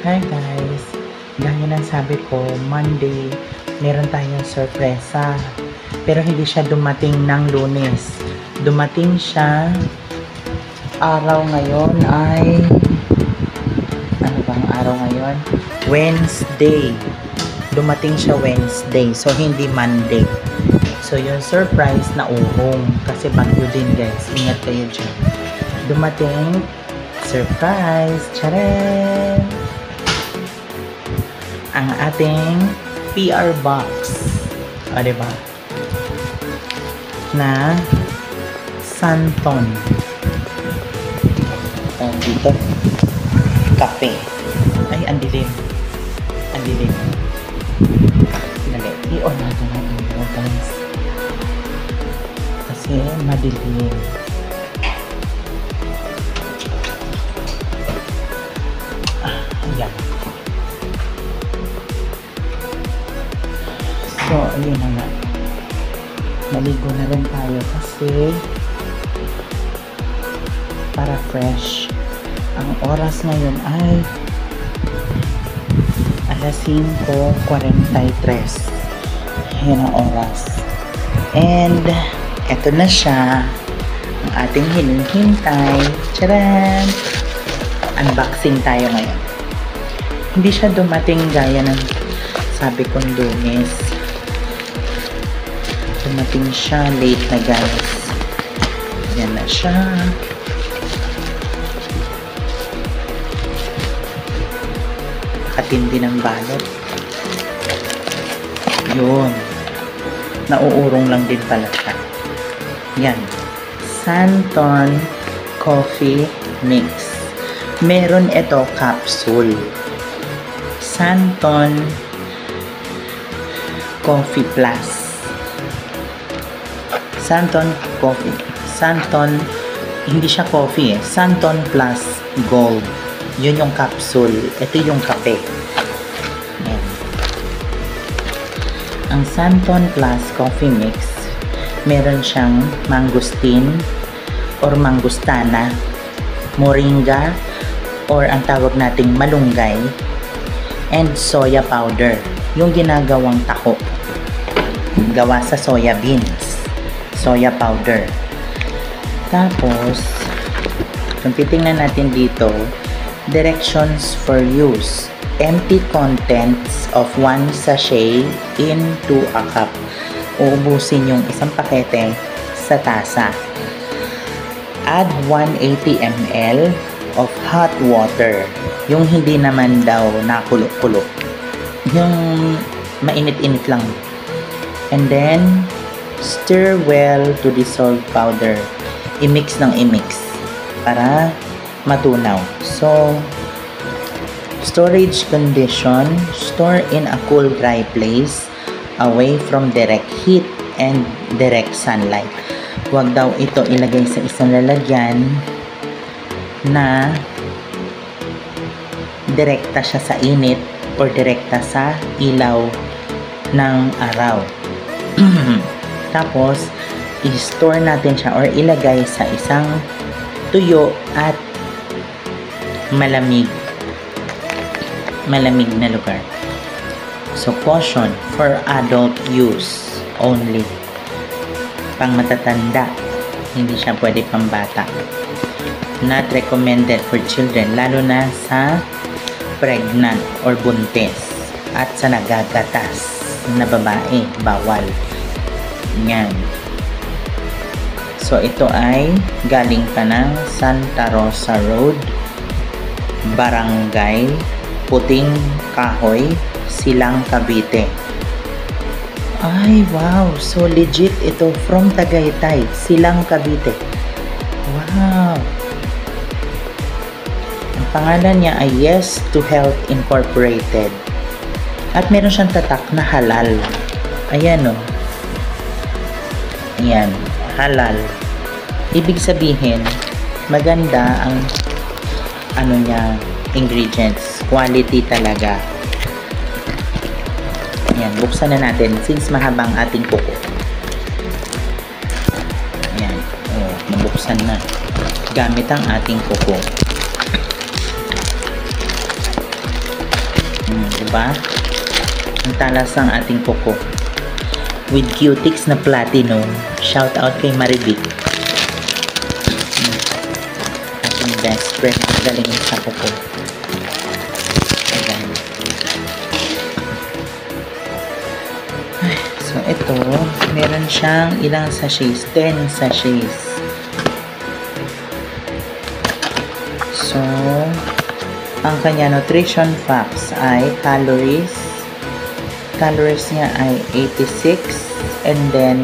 Hi guys! Gaya ng sabi ko, Monday, meron tayong sorpresa. Pero hindi siya dumating ng Lunes. Dumating siya, araw ngayon ay, ano bang araw ngayon? Wednesday. Dumating siya Wednesday. So, hindi Monday. So, yung surprise na uhong. Kasi bagyo din guys. Ingat kayo dyan. Dumating, surprise! Tcharan! Ang ating PR box. O, diba? Na Santon. Dito, kape. Ay, ang dilim. Ang dilim. Dali, i-on natin ang ito, guys. Kasi madilim. Ayan. So, ayun na nga. Maligo na rin tayo kasi para fresh. Ang oras ngayon ay alas 5:43. Yan ang oras. And eto na siya. Ang ating hinihintay. Tcharan! Unboxing tayo ngayon. Hindi siya dumating gaya ng sabi kong Lunes. Dumating siya late na guys. Yan na siya. Nakatindi ng balot. Yun. Nauurong lang din pala siya. Yan. Santon Coffee Mix. Meron ito capsule. Santon Coffee Plus. Santon Coffee. Santon, hindi siya coffee eh. Santon Plus Gold. Yun yung capsule. Ito yung kape. Ayan. Ang Santon Plus Coffee Mix, meron siyang mangosteen or mangustana, moringa or ang tawag nating malunggay, and soya powder. Yung ginagawang taho. Gawa sa soya beans. Soya powder. Tapos, kung titingnan natin dito, directions for use. Empty contents of 1 sachet into a cup. Uubusin yung isang pakete sa tasa. Add 180 ml of hot water. Yung hindi naman daw nakulo-kulo. Yung mainit-init lang. And then, stir well to dissolve powder. I-mix ng i-mix para matunaw. So, storage condition, store in a cool, dry place away from direct heat and direct sunlight. Huwag daw ito ilagay sa isang lalagyan na direkta siya sa init or direkta sa ilaw ng araw. Tapos, i-store natin siya or ilagay sa isang tuyo at malamig na lugar. So, caution for adult use only. Pang matatanda, hindi siya pwede pang bata. Not recommended for children, lalo na sa pregnant or buntis at sa nagagatas na babae, bawal. Yan. So, ito ay galing pa ng Santa Rosa Road, Barangay Puting Kahoy, Silang, Cavite. Ay, wow! So, legit ito from Tagaytay, Silang, Cavite. Wow! Ang pangalan niya ay Yes to Health Incorporated. At meron siyang tatak na halal. Ayan o. Ayan, halal. Ibig sabihin, maganda ang ano niya, ingredients. Quality talaga. Ayan, buksan na natin since mahabang ating kuko. Ayan, oh, nabuksan na. Gamit ang ating kuko. Diba? Ang talas ng ating kuko. With cutics na platinum. Shout out kay Marivic. Ating best friend. Galing sa kuko. Ayan. So, ito. Meron siyang ilang sachets. 10 sachets. So, ang kanya nutrition facts ay calories niya ay 86, and then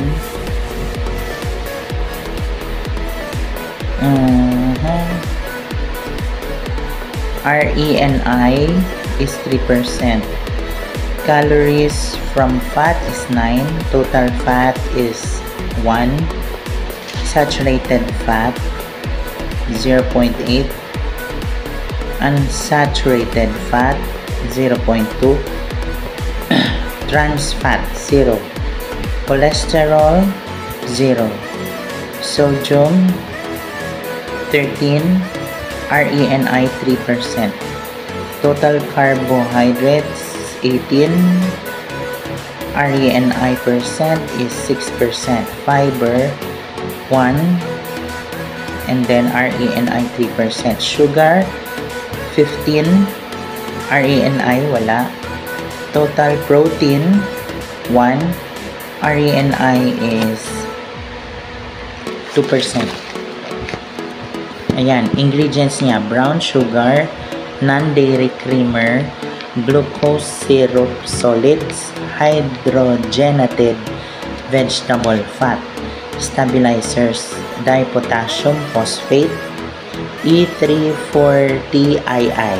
RENI is 3%. Calories from fat is 9, total fat is 1, saturated fat 0.8, unsaturated fat 0.2, trans fat 0, cholesterol 0, sodium 13, RENI 3%, total carbohydrates 18, RENI percent is 6%, fiber 1, and then RENI 3%, sugar 15, RENI wala, total protein 1, RENI is 2%. Ayan, ingredients niya: brown sugar, non-dairy creamer, glucose syrup solids, hydrogenated vegetable fat, stabilizers, dipotassium phosphate, E340II.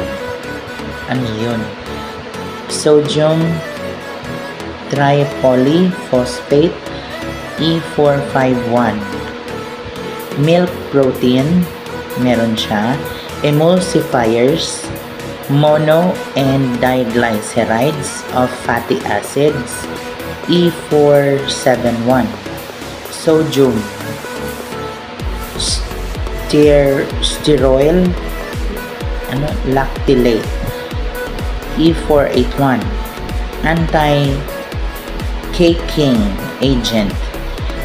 Ano yun? Sodium tripolyphosphate, E451. Milk protein, meron siya. Emulsifiers, mono and diglycerides of fatty acids, E471. Sodium stearoyl lactylate, E481. Anti-caking agent,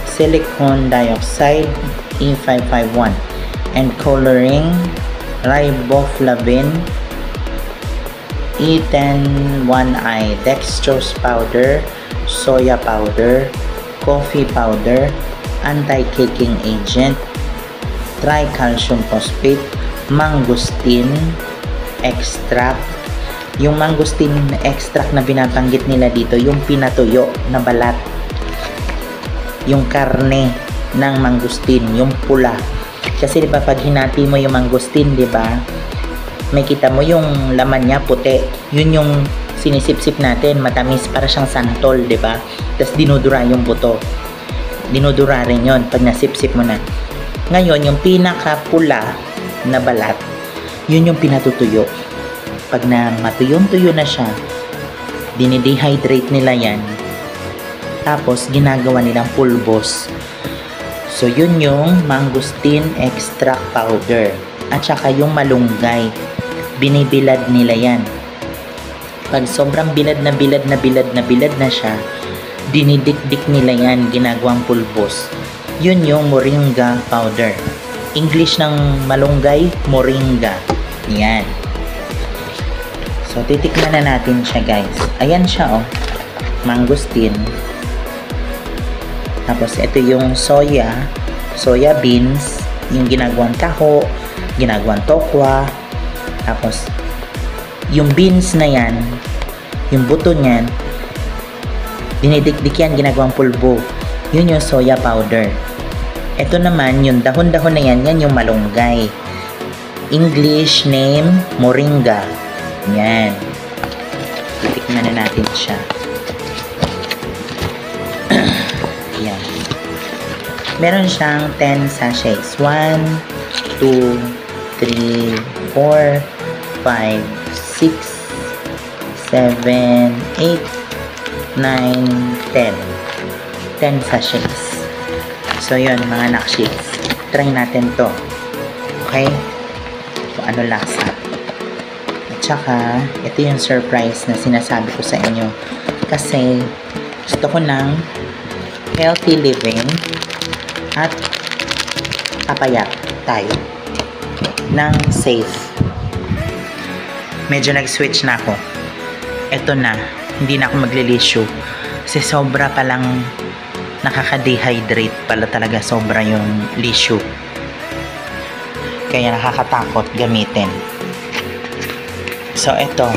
silicon dioxide, E551. And coloring, riboflavin, E101I, dextrose powder, soya powder, coffee powder, anti-caking agent, tricalcium phosphate, mangosteen extract. Yung mangosteen extract na binabanggit nila dito, yung pinatuyo na balat, yung karne ng mangosteen, yung pula. Kasi diba pag hinati mo yung mangosteen, diba, may kita mo yung laman niya puti. Yun yung sinisip-sip natin, matamis, para siyang santol, diba? Tapos dinudura yung buto. Dinudura rin yun pag nasip-sip mo na. Ngayon, yung pinakapula na balat, yun yung pinatutuyo. Pag na matuyong-tuyo na siya, dinidehydrate nila yan. Tapos, ginagawa nilang pulbos. So, yun yung mangosteen extract powder. At saka yung malunggay. Binibilad nila yan. Pag sobrang bilad na siya, dinidikdik nila yan, ginagawang pulbos. Yun yung moringa powder. English ng malunggay, moringa. Yan. So, titikman na natin siya, guys. Ayan siya, oh. Mangosteen. Tapos, ito yung soya beans, yung ginagawang taho, ginagawang tokwa. Tapos, yung beans na yan, yung buto niyan, dinidikdik yan, ginagawang pulbo. Yun yung soya powder. Ito naman, yung dahon-dahon na yan, yan yung malunggay. English name, moringa. Yan. Titikman na natin siya. Yan. Meron siyang 10 sachets. 1, 2, 3, 4, 5, 6, 7, 8, 9, 10. 10 sachets. So, yun, mga nakshits. Try natin to. Okay? So, ano lasa? At tsaka, ito yung surprise na sinasabi ko sa inyo. Kasi, gusto ko ng healthy living at papayat tayo ng safe. Medyo nag-switch na ako. Ito na, hindi na ako maglilisyo. Kasi sobra palang nakaka-dehydrate pala talaga, sobra yung lisyo. Kaya nakakatakot gamitin. So, ito.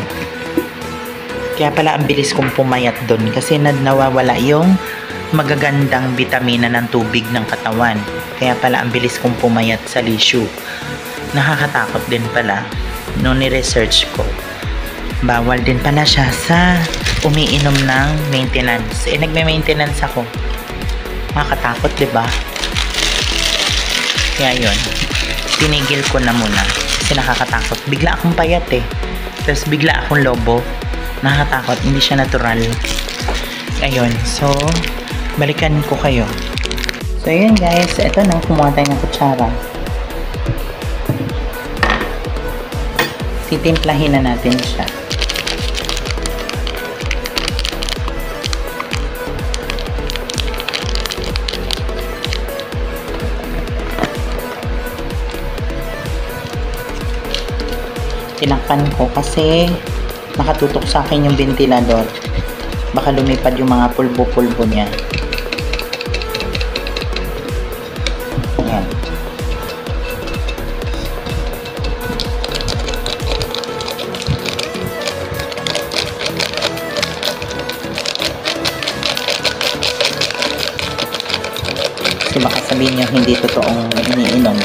Kaya pala ang bilis kong pumayat doon kasi nawawala yung magagandang vitamina ng tubig ng katawan. Kaya pala ang bilis kong pumayat sa lisyo. Nakakatakot din pala. Noong ni-research ko, bawal din pala siya sa umiinom ng maintenance. Nagme-maintenance ako. Nakakatakot, diba? Kaya yun. Tinigil ko na muna. Kasi nakakatakot. Bigla akong payat Tapos bigla akong lobo. Nakakatakot. Hindi siya natural. Ayun. So, balikan ko kayo. So, yun guys. Ito na. Kumuha tayo ng kutsara. Titimplahin na natin siya. Tinakpan ko kasi nakatutok sa akin yung ventilador. Baka lumipad yung mga pulbo-pulbo niya. Ayan. Kasi baka sabihin nyo hindi totoong iniinom.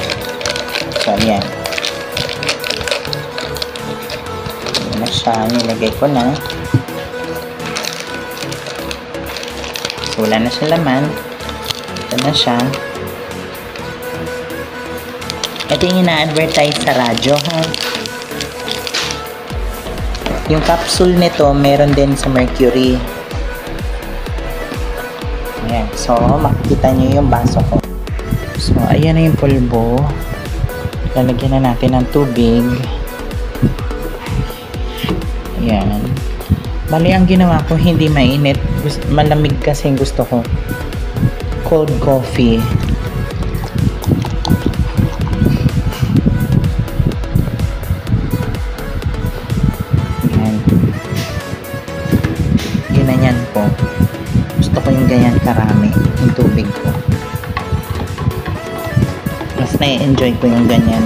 So, ayan. Na siya, nilagay ko na. So, wala na siya laman. Ito na siya. Ito yung ina-advertise sa radyo, ha? Yung capsule nito, meron din sa Mercury. Ayan. So, makikita nyo yung baso ko. So, ayan na yung pulbo. Lalagyan na natin ng tubig. Ayan. Bali, ang ginawa ko, hindi mainit. Malamig kasi gusto ko. Cold coffee. Ayan. Ginanyan ko. Gusto ko yung ganyan karami. Yung tubig ko. Mas na-enjoy ko yung ganyan.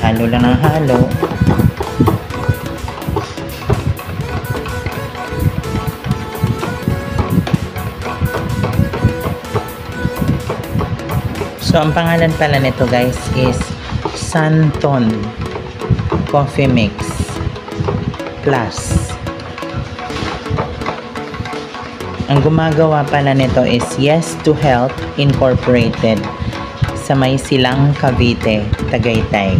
Halo lang ng halo. So, ang pangalan pala nito guys is Santon Coffee Mix Plus. Ang gumagawa pala nito is Yes to Health Incorporated sa May Silang, Cavite, Tagaytay.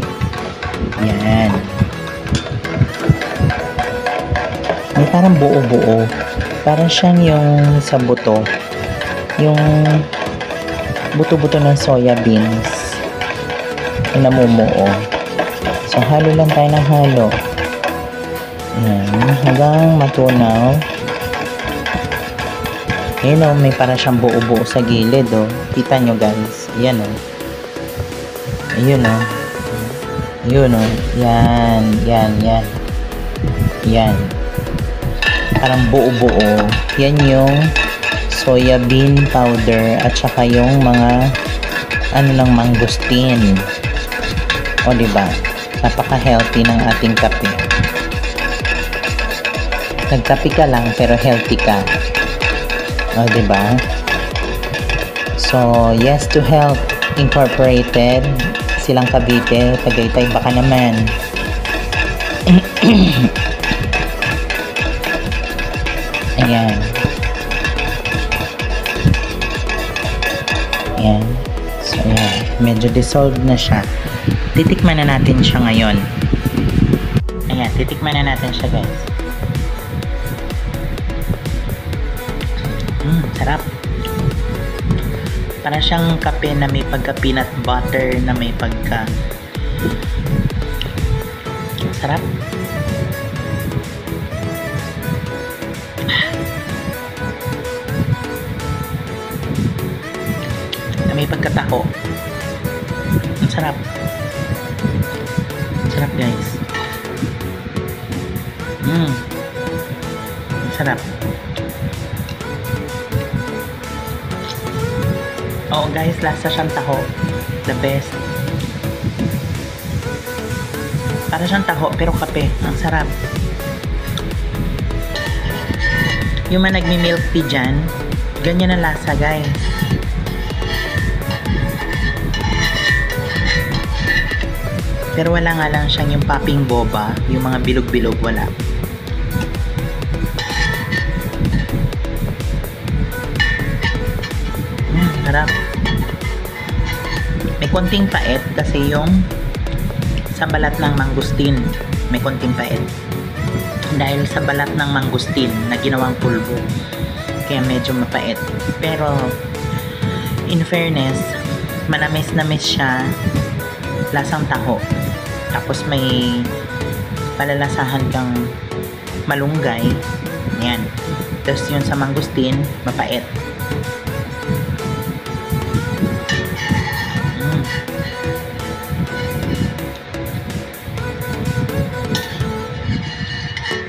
Yan. May parang buo-buo. Parang siyang yung sa buto. Yung buto-buto ng soya beans. Yung namumuo. So, halo lang tayo ng halo. Yan. Hanggang matunaw. Ayan o, may parang siyang buo-buo sa gilid o. Kita nyo guys. Ayan o. Ayun o. Yun o. Yan. Yan. Yan. Yan. Parang buo-buo. Yan yung soya bean powder at saka yung mga ano lang mangosteen. O diba? Napaka-healthy ng ating kape. Nagkape ka lang pero healthy ka. O diba? So, Yes to Health Incorporated, Silang Cavite, Tagaytay, baka naman. Ayan. Ayan. So, ayan. Medyo dissolved na siya. Titikman na natin siya ngayon. Ayan. Titikman na natin siya, guys. Sarap. Para siyang kape na may pagka peanut butter na may pagka sarap. Na may pagkataho. Ang sarap. Ang sarap guys. Ang sarap. Oo guys, lasa siyang taho. The best. Para siyang taho pero kape. Ang sarap. Yung mga nagmi-milk tea dyan, ganyan ang lasa guys. Pero wala nga lang siyang yung popping boba, yung mga bilog-bilog wala. Sarap. May konting pait kasi yung sa balat ng mangustin may konting pait. Dahil sa balat ng mangustin na ginawang pulbo. Kaya medyo mapait. Pero in fairness, manamis-namis siya. Lasang taho. Tapos may palalasahan kang malunggay. Yan. Tapos yun sa mangustin, mapait.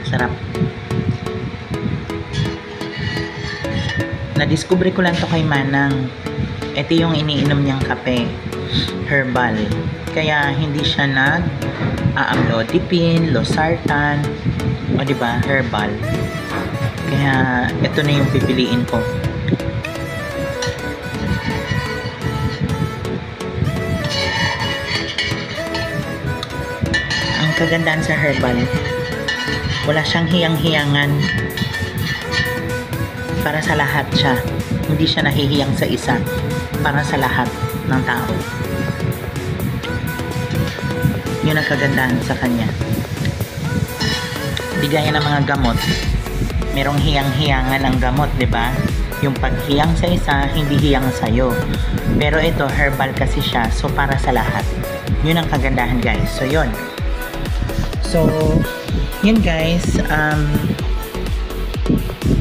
Sarap. Nadiskubre ko lang to kay Manang. Ito yung iniinom niyang kape. Herbal. Kaya hindi siya amlodipine, losartan, o diba, herbal. Kaya ito na yung pipiliin ko. Ang kagandaan sa herbal, wala siyang hiyang-hiyangan. Para sa lahat siya. Hindi siya nahihiyang sa isa. Para sa lahat ng tao. Yun ang kagandahan sa kanya. Di gaya ng mga gamot. Merong hiyang-hiyangan ang gamot, di ba? Yung paghiyang sa isa, hindi hiyang sa'yo. Pero ito, herbal kasi siya. So, para sa lahat. Yun ang kagandahan, guys. So, yun. So, yun guys,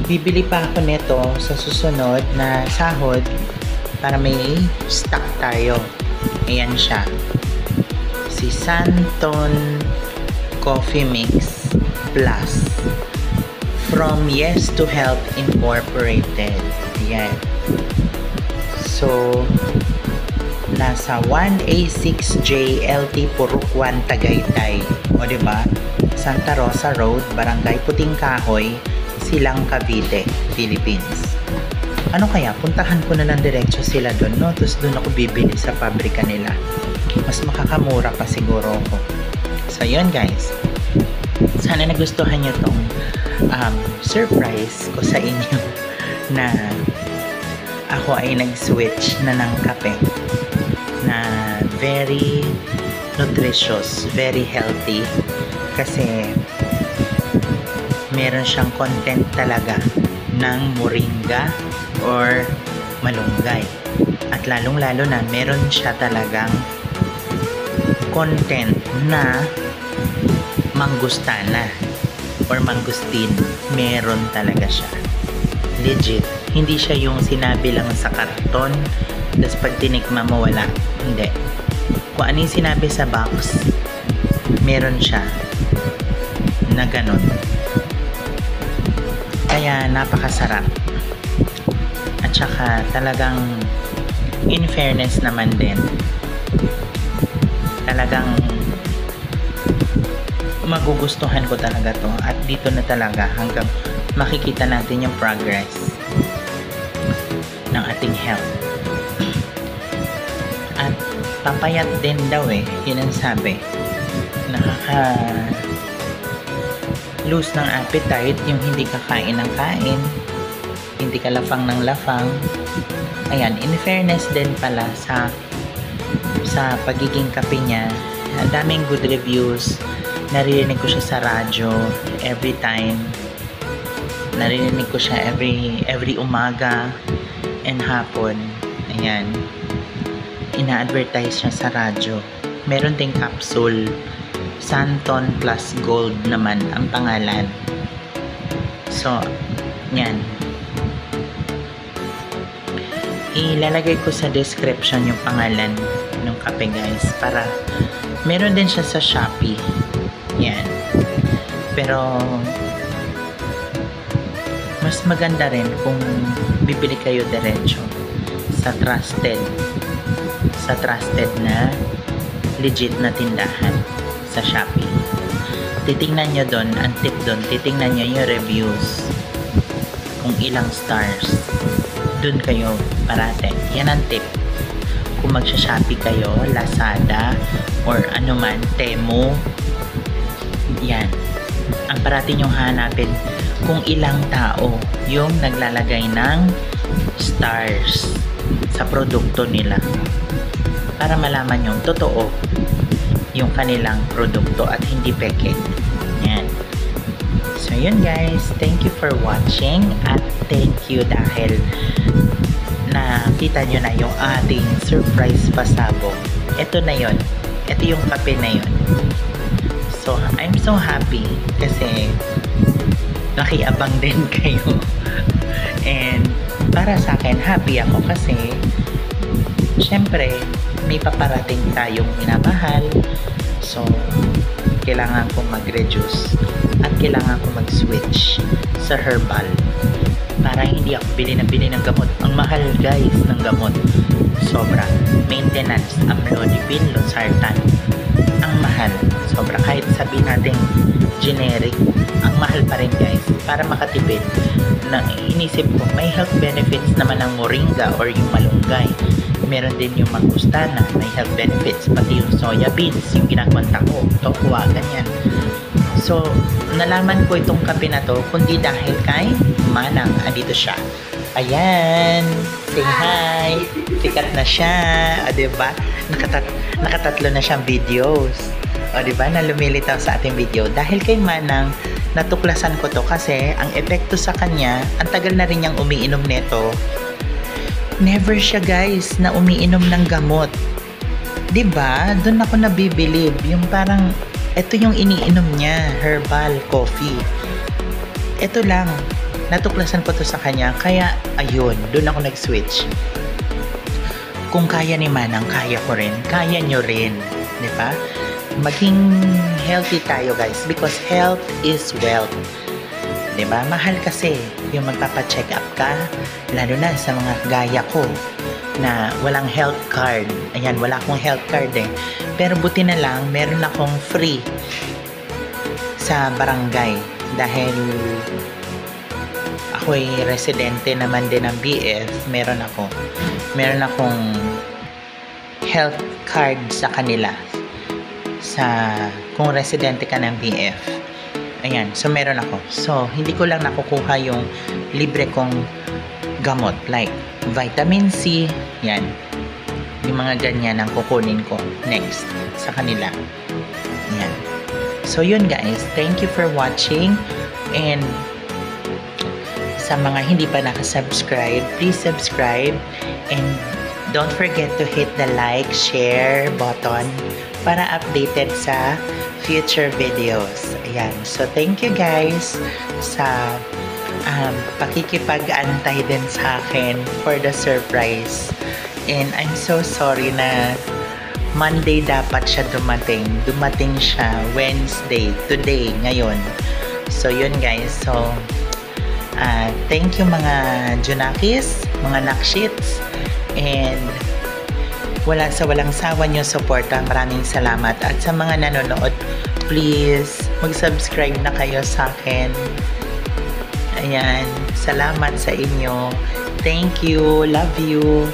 bibili pa ako nito sa susunod na sahod para may stock tayo. Ayan siya. Si Santon Coffee Mix Plus from Yes to Health Incorporated. Ayan. So, nasa 1A6J LT Purukwan, Tagaytay. O diba? Santa Rosa Road, Barangay Puting Kahoy, Silang, Cavite, Philippines. Ano kaya? Puntahan ko na lang diretso sila doon, no? Tapos doon ako bibili sa pabrika nila. Mas makakamura pa siguro ako. So, yun guys. Sana nagustuhan nyo tong surprise ko sa inyo na ako ay nag-switch na ng kape na very nutritious, very healthy kasi meron siyang content talaga ng moringa or malunggay. At lalong-lalo na meron siya talagang content na manggustana or mangustin. Meron talaga siya. Legit. Hindi siya yung sinabi lang sa karton tapos pag tinikma mo wala. Hindi. Kung ano yung sinabi sa box, meron siya na ganun. Kaya napakasarap. At saka talagang in fairness naman din, talagang magugustuhan ko talaga to. At dito na talaga hanggang makikita natin yung progress ng ating health. At papayat din daw yun ang sabi. Lose ng appetite yung hindi kakain ng kain, hindi ka lafang ng lafang. Ayan, in fairness din pala sa pagiging kape niya, ang daming good reviews. Naririnig ko siya sa radyo every time. Naririnig ko siya every umaga and hapon. Ayan. Ina-advertise siya sa radyo. Meron ding capsule. Santon plus Gold naman ang pangalan. So, yan. Ilalagay ko sa description yung pangalan ng kape guys. Para, meron din siya sa Shopee. Yan. Pero, mas maganda rin kung bibili kayo diretso sa trusted na legit na tindahan sa Shopee. Titingnan nyo doon, ang tip doon, titingnan nyo yung reviews kung ilang stars doon kayo parate. Yan ang tip kung magsha-Shopee kayo, Lazada or ano man, Temu. Yan ang parati nyong hanapin kung ilang tao yung naglalagay ng stars sa produkto nila para malaman yung totoo yung kanilang produkto at hindi peke. Yan. So yun guys, thank you for watching at thank you dahil nakita nyo na yung ating surprise pasabog. Ito na yun. Ito yung kape na yun. So I'm so happy kasi nakiabang din kayo. And para sa akin, happy ako kasi syempre may paparating tayong minamahal. So, kailangan kong mag-reduce at kailangan kong mag-switch sa herbal para hindi ako bili ng gamot. Ang mahal guys ng gamot. Sobra. Maintenance, amlodipine, losartan. Ang mahal. Sobra. Kahit sabihin natin generic, ang mahal pa rin guys. Para makatipid, inisip ko, may health benefits naman ng moringa or yung malunggay. Meron din yung mangustana, may health benefits, pati yung soya beans, yung ginagawang tako, tokwa, ganyan. So, nalaman ko itong kape na to, kundi dahil kay Manang. Andito siya. Ayan! Say hi! Sikat na siya! O, diba? Nakatatlo na siyang videos. O, diba? Na lumilitaw sa ating video. Dahil kay Manang, natuklasan ko to kasi ang epekto sa kanya, ang tagal na rin niyang umiinom nito. Never siya guys na umiinom ng gamot. 'Di ba? Doon ako nabibilib. Yung parang ito yung iniinom niya, herbal coffee. Ito lang. Natuklasan ko to sa kanya. Kaya ayun, doon ako nag-switch. Kung kaya ni Manang, kaya ko rin. Kaya nyo rin. 'Di ba? Maging healthy tayo guys because health is wealth. 'Di ba? Mahal kasi yung magpapa-check up ka, lalo na sa mga gaya ko na walang health card. Ayan, wala akong health card eh. Pero buti na lang, meron akong free sa barangay dahil ako'y residente naman din ng BF. Meron akong health card sa kanila kung residente ka ng BF. Ayan, so meron ako. So, hindi ko lang nakukuha yung libre kong gamot like vitamin C, yan. Yung mga ganyan ang kukunin ko next sa kanila. Yan. So, yun guys. Thank you for watching. And sa mga hindi pa nakasubscribe, please subscribe. And don't forget to hit the like, share button para updated sa future videos. Ayan. So, thank you guys sa pakikipag-antay din sa akin for the surprise. And I'm so sorry na Monday dapat siya dumating. Dumating siya Wednesday, today, ngayon. So, yun guys. So, thank you mga Junakis, mga Nakshits. And walang sawa nyo suporta. Maraming salamat. At sa mga nanonood, please mag-subscribe na kayo sa akin. Ayan. Salamat sa inyo. Thank you. Love you.